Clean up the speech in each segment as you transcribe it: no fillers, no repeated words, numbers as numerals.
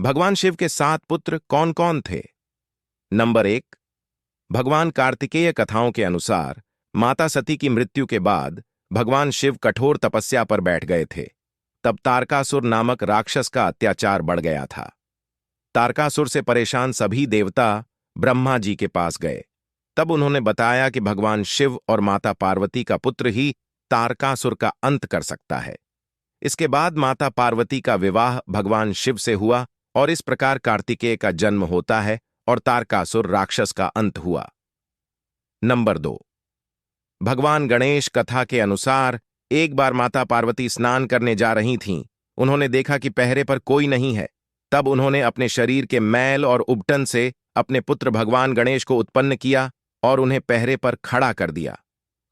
भगवान शिव के 7 पुत्र कौन कौन थे? नंबर 1, भगवान कार्तिकेय कथाओं के अनुसार माता सती की मृत्यु के बाद भगवान शिव कठोर तपस्या पर बैठ गए थे। तब तारकासुर नामक राक्षस का अत्याचार बढ़ गया था। तारकासुर से परेशान सभी देवता ब्रह्मा जी के पास गए। तब उन्होंने बताया कि भगवान शिव और माता पार्वती का पुत्र ही तारकासुर का अंत कर सकता है। इसके बाद माता पार्वती का विवाह भगवान शिव से हुआ और इस प्रकार कार्तिकेय का जन्म होता है और तारकासुर राक्षस का अंत हुआ। नंबर 2, भगवान गणेश कथा के अनुसार एक बार माता पार्वती स्नान करने जा रही थीं। उन्होंने देखा कि पहरे पर कोई नहीं है। तब उन्होंने अपने शरीर के मैल और उबटन से अपने पुत्र भगवान गणेश को उत्पन्न किया और उन्हें पहरे पर खड़ा कर दिया।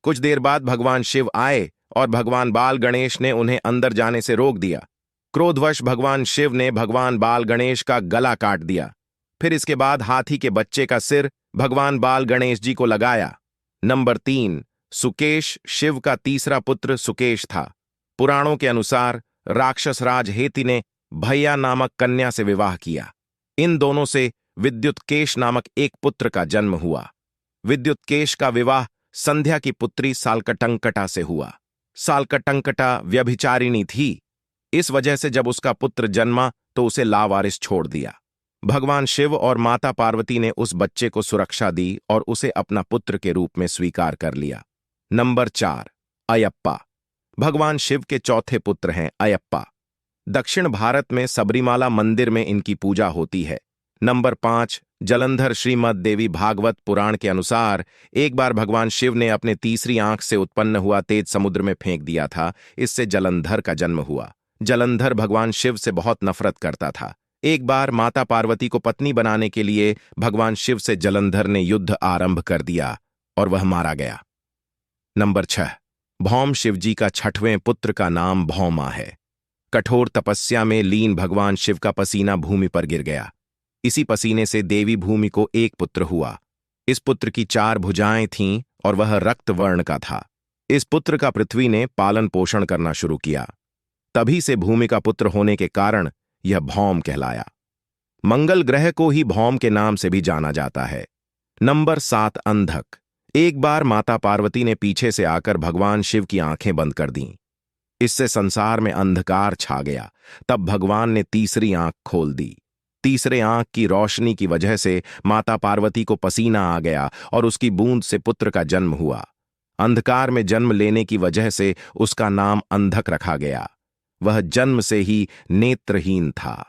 कुछ देर बाद भगवान शिव आए और भगवान बाल गणेश ने उन्हें अंदर जाने से रोक दिया। क्रोधवश भगवान शिव ने भगवान बाल गणेश का गला काट दिया। फिर इसके बाद हाथी के बच्चे का सिर भगवान बाल गणेश जी को लगाया। नंबर 3, सुकेश शिव का तीसरा पुत्र सुकेश था। पुराणों के अनुसार राक्षस राज हेति ने भैया नामक कन्या से विवाह किया। इन दोनों से विद्युत्केश नामक एक पुत्र का जन्म हुआ। विद्युत्केश का विवाह संध्या की पुत्री सालकटंकटा से हुआ। सालकटंकटा व्यभिचारिणी थी। इस वजह से जब उसका पुत्र जन्मा तो उसे लावारिस छोड़ दिया। भगवान शिव और माता पार्वती ने उस बच्चे को सुरक्षा दी और उसे अपना पुत्र के रूप में स्वीकार कर लिया। नंबर 4, अयप्पा भगवान शिव के चौथे पुत्र हैं। अयप्पा दक्षिण भारत में सबरीमाला मंदिर में इनकी पूजा होती है। नंबर 5, जलंधर श्रीमद् देवी भागवत पुराण के अनुसार एक बार भगवान शिव ने अपने तीसरी आंख से उत्पन्न हुआ तेज समुद्र में फेंक दिया था। इससे जलंधर का जन्म हुआ। जलंधर भगवान शिव से बहुत नफरत करता था। एक बार माता पार्वती को पत्नी बनाने के लिए भगवान शिव से जलंधर ने युद्ध आरंभ कर दिया और वह मारा गया। नंबर 6, भौम शिवजी का 6वें पुत्र का नाम भौमा है। कठोर तपस्या में लीन भगवान शिव का पसीना भूमि पर गिर गया। इसी पसीने से देवी भूमि को एक पुत्र हुआ। इस पुत्र की 4 भुजाएं थीं और वह रक्त वर्ण का था। इस पुत्र का पृथ्वी ने पालन पोषण करना शुरू किया। तभी से भूमि का पुत्र होने के कारण यह भौम कहलाया। मंगल ग्रह को ही भौम के नाम से भी जाना जाता है। नंबर 7, अंधक एक बार माता पार्वती ने पीछे से आकर भगवान शिव की आंखें बंद कर दीं। इससे संसार में अंधकार छा गया। तब भगवान ने तीसरी आंख खोल दी। तीसरे आंख की रोशनी की वजह से माता पार्वती को पसीना आ गया और उसकी बूंद से पुत्र का जन्म हुआ। अंधकार में जन्म लेने की वजह से उसका नाम अंधक रखा गया। वह जन्म से ही नेत्रहीन था।